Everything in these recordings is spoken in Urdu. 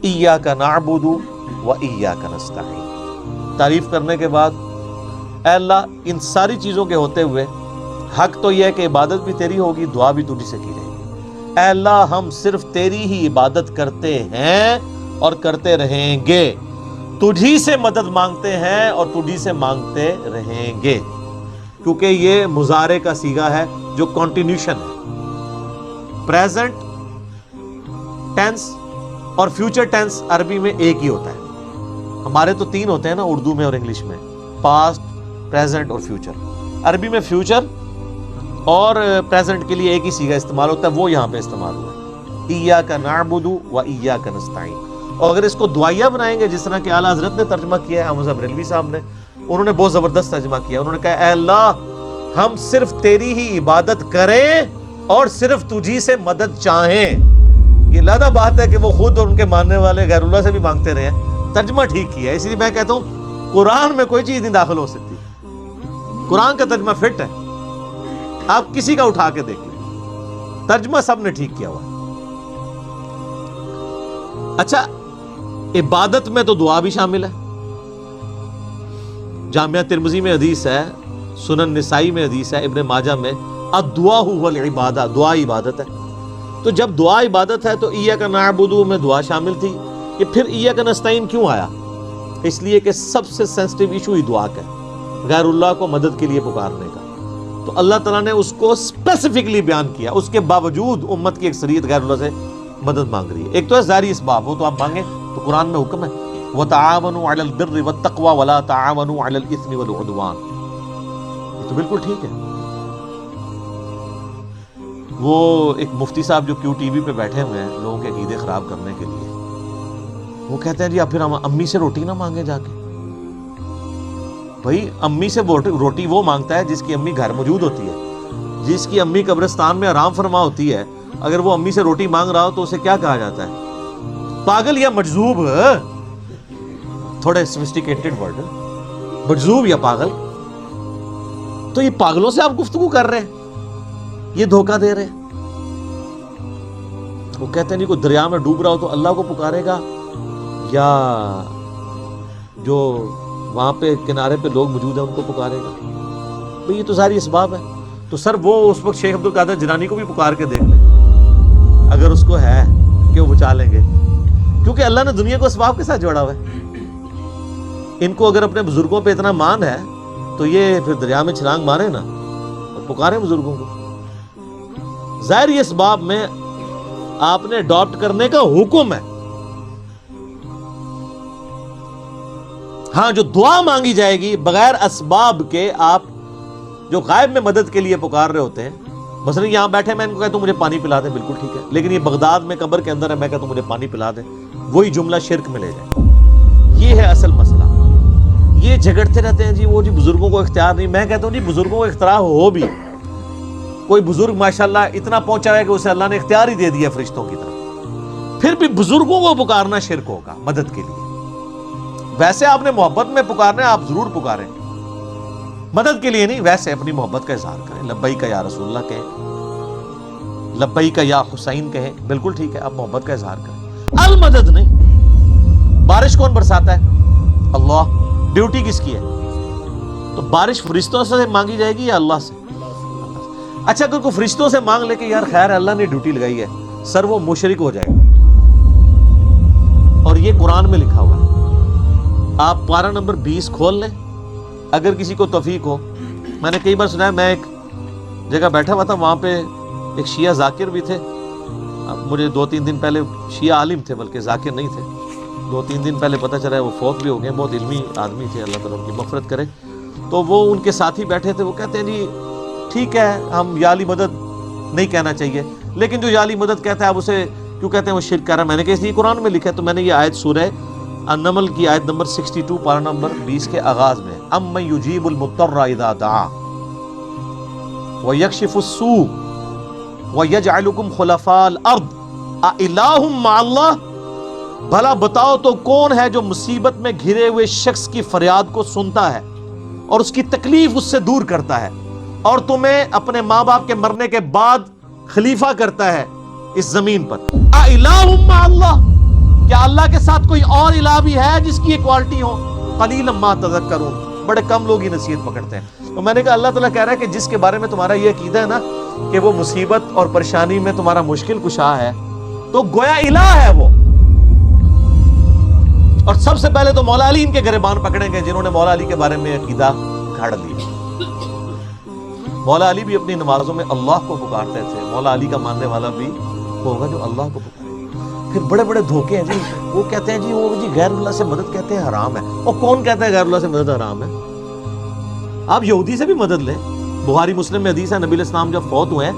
ایاک نعبد و ایاک نستعین۔ تعریف کرنے کے بعد اے اللہ ان ساری چیزوں کے ہوتے ہوئے حق تو یہ ہے کہ عبادت بھی تیری ہوگی، دعا بھی تجھی سے کی جائے گی۔ اے اللہ ہم صرف تیری ہی عبادت کرتے ہیں اور کرتے رہیں گے، تجھی سے مدد مانگتے ہیں اور تجھی سے مانگتے رہیں گے، کیونکہ یہ مضارع کا صیغہ ہے جو کنٹینیوشن ہے۔ پریزنٹ ٹینس اور فیوچر ٹینس عربی میں ایک ہی ہوتا ہے، ہمارے تو تین ہوتے ہیں نا اردو میں اور انگلش میں، پاسٹ، پریزنٹ اور فیوچر۔ عربی میں فیوچر اور پریزنٹ کے لیے ایک ہی صیغہ استعمال ہوتا ہے، وہ یہاں پہ استعمال ہوا ہے، ایاک نعبد و ایاک نستعین۔ اور اگر اس کو دعائیہ بنائیں گے جس طرح کہ اعلیٰ حضرت نے ترجمہ کیا ہے، احمد صاحب بریلوی صاحب نے، انہوں نے بہت زبردست ترجمہ کیا، انہوں نے کہا اے اللہ ہم صرف تیری ہی عبادت کریں اور صرف تجھی سے مدد چاہیں۔ یہ لادہ بات ہے کہ وہ خود اور ان کے ماننے والے غیر اللہ سے بھی مانگتے رہے ہیں، ترجمہ ٹھیک کیا ہے۔ اس لیے میں کہتا ہوں قرآن میں کوئی چیز نہیں داخل ہو سکتی، قرآن کا ترجمہ فٹ ہے، آپ کسی کا اٹھا کے دیکھ لیں، ترجمہ سب نے ٹھیک کیا ہوا ہے۔ اچھا عبادت میں تو دعا بھی شامل ہے، جامعہ ترمذی میں حدیث ہے، سنن نسائی میں حدیث ہے، ابن ماجہ میں الدعاء هو العبادہ، دعا عبادت ہے۔ تو جب دعا عبادت ہے تو ایاک نعبد میں دعا شامل تھی، کہ پھر ایاک نستعین کیوں آیا؟ اس لیے کہ سب سے سینسٹیو ایشو ہی دعا کا ہے، غیر اللہ کو مدد کے لیے پکارنے کا۔ تو اللہ تعالیٰ نے اس کو اسپیسیفکلی بیان کیا، اس کے باوجود امت کی اکثریت غیر اللہ سے مدد مانگ رہی ہے۔ ایک تو ہے ظاہری اسباب، وہ تو آپ مانگیں، تو قرآن میں حکم ہے وَتَعَاوَنُوا عَلَى الْبِرِّ وَالتَّقْوَى وَلَا تَعَاوَنُوا عَلَى الْإِثْمِ وَالْعُدْوَانِ۔ یہ تو بالکل ٹھیک ہے۔ وہ ایک مفتی صاحب جو کیو ٹی وی پہ بیٹھے ہوئے ہیں لوگوں کے عقیدے خراب کرنے کے لیے، وہ کہتے ہیں جی اب پھر ہم امی سے روٹی نہ مانگے جا کے۔ بھائی امی سے روٹی وہ مانگتا ہے جس کی امی گھر موجود ہوتی ہے، جس کی امی قبرستان میں آرام فرما ہوتی ہے، اگر وہ امی سے روٹی مانگ رہا ہو تو اسے کیا کہا جاتا ہے؟ پاگل یا مجذوب، تھوڑے سوفسٹیکیٹڈ ورڈ، مجذوب یا پاگل۔ تو یہ پاگلوں سے آپ گفتگو کر رہے ہیں، یہ دھوکہ دے رہے ہیں۔ وہ کہتے ہیں جی کوئی دریا میں ڈوب رہا ہو تو اللہ کو پکارے گا، یا جو وہاں پہ کنارے پہ لوگ موجود ہیں ان کو پکارے گا؟ بھئی یہ تو ساری اسباب ہے۔ تو سر وہ اس وقت شیخ عبدالقادر جیلانی کو بھی پکار کے دیکھ لیں، اگر اس کو ہے کہ وہ بچا لیں گے، کیونکہ اللہ نے دنیا کو اسباب کے ساتھ جوڑا ہوا ہے۔ ان کو اگر اپنے بزرگوں پہ اتنا مان ہے تو یہ پھر دریا میں چھلانگ مارے نا اور پکارے بزرگوں کو۔ ظاہری اسباب میں آپ نے اڈاپٹ کرنے کا حکم ہے۔ ہاں جو دعا مانگی جائے گی بغیر اسباب کے، آپ جو غائب میں مدد کے لیے پکار رہے ہوتے ہیں، مثلا یہاں بیٹھے میں ان کو کہتا ہوں مجھے پانی پلا دیں، بالکل ٹھیک ہے، لیکن یہ بغداد میں قبر کے اندر ہے، میں کہتا ہوں مجھے پانی پلا دیں، وہی جملہ شرک میں لے جائے۔ یہ ہے اصل مسئلہ۔ یہ جھگڑتے رہتے ہیں جی وہ جی بزرگوں کو اختیار نہیں، میں کہتا ہوں جی بزرگوں کو اختیار ہو بھی، کوئی بزرگ ماشاءاللہ اتنا پہنچا ہے کہ اسے اللہ نے اختیار ہی دے دیا فرشتوں کی طرح، پھر بھی بزرگوں کو پکارنا شرک ہوگا مدد کے لیے۔ ویسے آپ نے محبت میں پکارنا ہے، آپ ضرور پکاریں، مدد کے لیے نہیں، ویسے اپنی محبت کا اظہار کریں، لبیک یا رسول اللہ کہیں، لبیک یا حسین کہیں، بالکل ٹھیک ہے، آپ محبت کا اظہار کریں، المدد نہیں۔ بارش کون برساتا ہے؟ اللہ۔ ڈیوٹی کس کی ہے؟ تو بارش فرشتوں سے مانگی جائے گی یا اللہ سے؟ اچھا اگر کوئی فرشتوں سے مانگ لے کہ یار خیر اللہ نے ڈیوٹی لگائی ہے، سر وہ مشرک ہو جائے گا، اور یہ قرآن میں لکھا ہوا ہے۔ آپ پارہ نمبر 20 کھول لیں اگر کسی کو توفیق ہو۔ میں نے کئی بار سنا ہے، میں ایک جگہ بیٹھا ہوا تھا، وہاں پہ ایک شیعہ ذاکر بھی تھے، مجھے 2-3 دن پہلے، شیعہ عالم تھے بلکہ ذاکر نہیں تھے، 2-3 دن پہلے پتہ چلا ہے وہ فوت بھی ہو گئے، بہت علمی آدمی تھے، اللہ تعالیٰ ان کی مغفرت کرے۔ تو وہ ان کے ساتھی بیٹھے تھے، وہ کہتے ہیں جی ٹھیک ہے ہم یا علی مدد نہیں کہنا چاہیے، لیکن جو یا علی مدد کہتا ہے آپ اسے کیوں کہتے ہیں وہ شرک کر رہا ہے؟ میں نے کہا اس لیے قرآن میں لکھا ہے۔ تو میں نے یہ آیت سورہ النمل کی آیت نمبر 62 پارہ نمبر 20 کے آغاز میں، امن یجیب المضطر اذا دعا ویکشف السوء ویجعلکم خلفاء الارض االہ مع اللہ، بھلا بتاؤ تو کون ہے جو مصیبت میں گھرے ہوئے شخص کی فریاد کو سنتا ہے اور اس کی تکلیف اس سے دور کرتا ہے، اور تمہیں اپنے ماں باپ کے مرنے کے بعد خلیفہ کرتا ہے اس زمین پر۔ االہ مع اللہ، کیا اللہ کے ساتھ کوئی اور الہ بھی ہے جس کی یہ کوالٹی ہو؟ قلیلا ما تذکرون، بڑے کم لوگ ہی نصیحت پکڑتے ہیں۔ تو میں نے کہا اللہ تعالیٰ کہہ رہا ہے کہ جس کے بارے میں تمہارا یہ عقیدہ ہے نا کہ وہ مصیبت اور پریشانی میں تمہارا مشکل کشا ہے، تو گویا الہ ہے وہ۔ اور سب سے پہلے تو مولا علی ان کے گریبان پکڑیں گے جنہوں نے مولا علی کے بارے میں عقیدہ گھڑ لیا۔ مولا علی بھی اپنی نمازوں میں اللہ کو پکارتے تھے، مولا علی کا ماننے والا بھی ہوگا جو اللہ کو پکارے۔ پھر بڑے بڑے دھوکے ہیں جی، وہ کہتے ہیں جی وہ جی غیر اللہ سے مدد کہتے ہیں حرام ہے۔ اور کون کہتا ہے غیر اللہ سے مدد حرام ہے؟ آپ یہودی سے بھی مدد لیں، بخاری مسلم میں حدیث ہے نبی علیہ السلام جب فوت ہوئے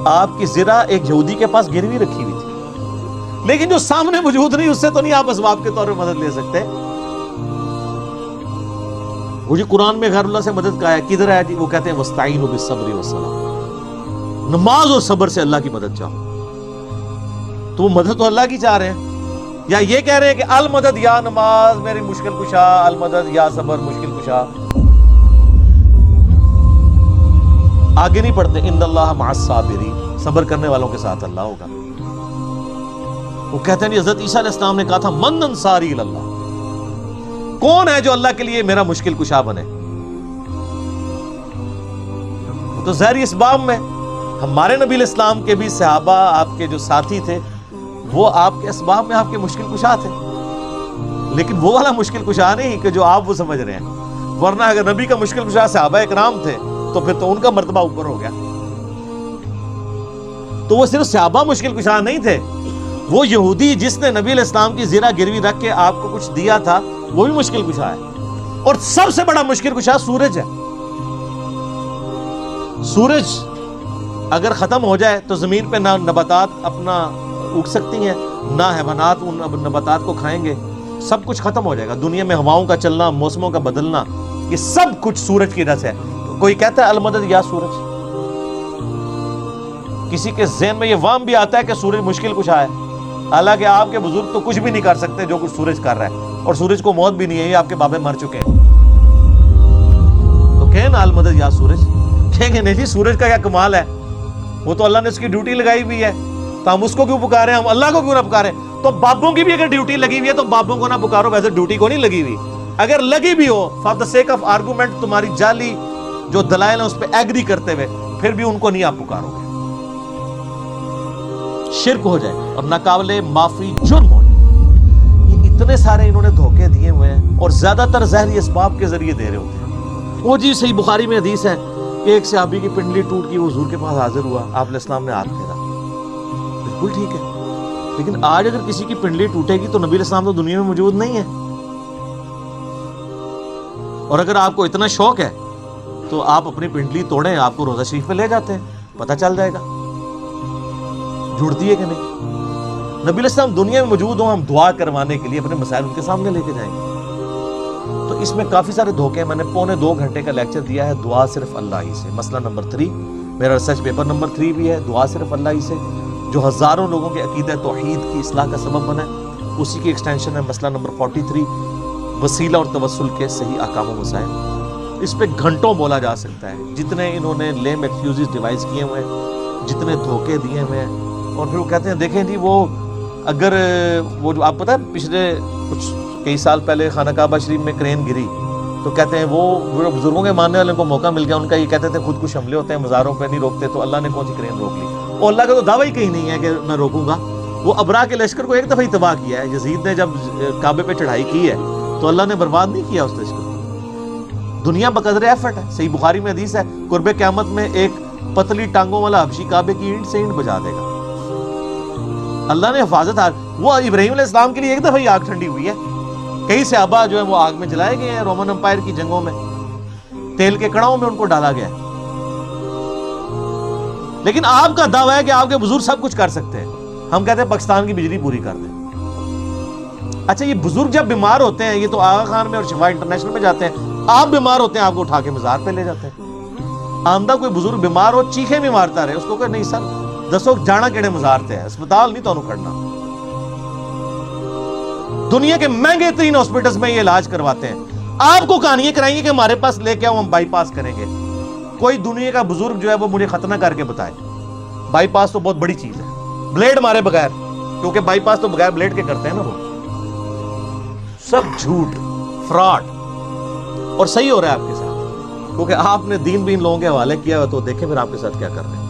آپ کی زرہ ایک یہودی کے پاس گروی رکھی ہوئی تھی، لیکن جو سامنے موجود نہیں اس سے تو نہیں آپ اسباب کے طور پہ مدد لے سکتے۔ وہ جی قرآن میں غیر اللہ سے مدد کہا ہے، کدھر ہے جی؟ وہ کہتے ہیں وَاسْتَعِينُوا بِالصَّبْرِ وَالصَّلَاةِ، نماز اور صبر سے اللہ کی مدد چاہو۔ تو وہ مدد تو اللہ کی چاہ رہے ہیں، یا یہ کہہ رہے ہیں کہ المدد یا نماز میری مشکل کشا، المدد یا صبر مشکل کشا۔ آگے نہیں پڑھتے ان اللہ مع الصابرین، صبر کرنے والوں کے ساتھ اللہ ہوگا۔ وہ کہتے ہیں کہ حضرت عیسیٰ علیہ السلام نے کہا تھا من انصاری اللہ، کون ہے جو اللہ کے لیے میرا مشکل کشا بنے؟ تو ظاہری اسباب میں ہمارے نبی علیہ السلام کے بھی صحابہ آپ کے جو ساتھی تھے وہ آپ کے اسباب میں آپ کے مشکل کشا تھے، لیکن وہ والا مشکل کشا نہیں کہ جو آپ وہ سمجھ رہے ہیں۔ ورنہ اگر نبی کا مشکل کشا صحابہ اکرام تھے تو پھر تو ان کا مرتبہ اوپر ہو گیا۔ تو وہ صرف صحابہ مشکل کشا نہیں تھے، وہ یہودی جس نے نبی علیہ السلام کی زرہ گروی رکھ کے آپ کو کچھ دیا تھا وہ بھی مشکل کشا ہے۔ اور سب سے بڑا مشکل کشا سورج ہے۔ سورج اگر ختم ہو جائے تو زمین پہ نہ نباتات اپنا اگ سکتی ہیں، نہ حیوانات ان نباتات کو کھائیں گے، سب کچھ ختم ہو جائے گا۔ دنیا میں ہواؤں کا چلنا، موسموں کا بدلنا، یہ سب کچھ سورج کی وجہ سے ہے۔ کوئی کہتا ہے المدد یا سورج، کسی کے ذہن میں یہ وہم بھی آتا ہے کہ سورج مشکل کشا ہے، حالانکہ آپ کے بزرگ تو کچھ بھی نہیں کر سکتے جو کچھ سورج کر رہا ہے، اور سورج کو موت بھی نہیں ہے، یہ آپ کے بابے مر چکے ہیں۔ تو کہیں نا المدد یا سورج، کہیں گے نہیں جی سورج کا کیا کمال ہے، وہ تو اللہ نے اس کی ڈیوٹی لگائی ہوئی ہے، تو ہم اس کو کیوں پکارے، ہم اللہ کو کیوں نہ پکارے؟ تو بابوں کی بھی اگر ڈیوٹی لگی ہوئی ہے تو بابوں کو نہ پکارو، ویسے ڈیوٹی کو نہیں لگی ہوئی، اگر لگی بھی ہو for the sake of argument, تمہاری جعلی جو دلائل ہیں اس پہ ایگری کرتے ہوئے، پھر بھی ان کو نہیں آپ پکارو گے، شرک ہو جائے اور ناقابل معافی جرم ہو جائے۔ یہ اتنے سارے انہوں نے دھوکے دیے ہوئے ہیں، اور زیادہ تر ظاہری اسباب کے ذریعے دے رہے ہوتے ہیں۔ وہ جی صحیح بخاری میں حدیث ہے کہ ایک صحابی کی پنڈلی ٹوٹ گئی، وہ حضور کے پاس حاضر ہوا، آپ علیہ السلام نے ہاتھ پھیرا، بالکل ٹھیک ہے، لیکن آج اگر کسی کی پنڈلی ٹوٹے گی تو نبی علیہ السلام تو دنیا میں موجود نہیں ہے، اور اگر آپ کو اتنا شوق ہے تو آپ اپنی پنڈلی توڑیں، آپ کو روضہ شریف پہ لے جاتے ہیں، پتہ چل جائے گا جڑتی ہے کہ نہیں۔ نبی علیہ السلام دنیا میں موجود ہوں، ہم دعا کروانے کے لیے اپنے مسائل ان کے سامنے لے کے جائیں گے۔ تو اس میں کافی سارے دھوکے ہیں۔ میں نے 2.25 گھنٹے کا لیکچر دیا ہے دعا صرف اللہ ہی سے، مسئلہ نمبر 3، میرا ریسرچ پیپر نمبر 3 بھی ہے دعا صرف اللہ ہی سے، جو ہزاروں لوگوں کے عقیدہ توحید کی اصلاح کا سبب بنا ہے، اسی کی ایکسٹینشن ہے مسئلہ نمبر 43، وسیلہ اور توسل کے صحیح احکام و مسائل۔ اس پہ گھنٹوں بولا جا سکتا ہے، جتنے انہوں نے لیم ایکسکیوزز ڈیوائز کیے ہوئے ہیں، جتنے دھوکے دیے ہوئے ہیں، اور پھر وہ کہتے ہیں دیکھیں جی وہ اگر وہ جو آپ پتہ ہے پچھلے کچھ کئی سال پہلے خانہ کعبہ شریف میں کرین گری، تو کہتے ہیں وہ بزرگوں کے ماننے والوں کو موقع مل گیا، ان کا یہ کہتے تھے خود کچھ حملے ہوتے ہیں مزاروں پہ نہیں روکتے، تو اللہ نے کون سی کرین روک لی؟ اور اللہ کا تو دعویٰ ہی کہیں نہیں ہے کہ میں روکوں گا۔ وہ ابرا کے لشکر کو ایک دفعہ ہی تباہ کیا ہے، یزید نے جب کعبے پہ چڑھائی کی ہے تو اللہ نے برباد نہیں کیا اس لشکر کو، دنیا بقدر ایفرٹ ہے۔ صحیح بخاری میں حدیث ہے قرب قیامت میں ایک پتلی ٹانگوں والا حبشی کعبے کی اینٹ سے اینٹ بجا دے گا، اللہ نے حفاظت۔ وہ ابراہیم علیہ السلام کے لیے ایک دفعہ ہی آگ ٹھنڈی ہوئی ہے، کئی صحابہ جو ہیں وہ آگ میں جلائے گئے ہیں، رومن امپائر کی جنگوں میں تیل کے کڑاؤں میں ان کو ڈالا گیا، لیکن آپ کا دعویٰ ہے کہ آپ کے بزرگ سب کچھ کر سکتے ہیں۔ ہم کہتے ہیں پاکستان کی بجلی پوری کر دیں۔ اچھا یہ بزرگ جب بیمار ہوتے ہیں، یہ تو آغا خان میں اور شفا انٹرنیشنل میں جاتے ہیں، آپ بیمار ہوتے ہیں آپ کو اٹھا کے مزار پہ لے جاتے ہیں۔ آمدہ کوئی بزرگ بیمار ہو چیخیں بھی مارتا رہے، اس کو کہ نہیں سر دسو جانا کیڑے مزار تے ہے، اسپتال نہیں تو کھڑنا۔ دنیا کے مہنگے ترین ہاسپٹلز میں یہ علاج کرواتے ہیں، آپ کو کہانیاں کرائیں گے کہ ہمارے پاس لے کے آؤ ہم بائی پاس کریں گے۔ کوئی دنیا کا بزرگ جو ہے وہ مجھے ختنہ کر کے بتائے، بائی پاس تو بہت بڑی چیز ہے، بلیڈ مارے بغیر، کیونکہ بائی پاس تو بغیر بلیڈ کے کرتے ہیں نا وہ، سب جھوٹ، فراڈ، اور صحیح ہو رہا ہے آپ کے ساتھ، کیونکہ آپ نے دین بین لوگوں کے حوالے کیا ہوا، تو دیکھیں پھر آپ کے ساتھ کیا کر رہے ہیں۔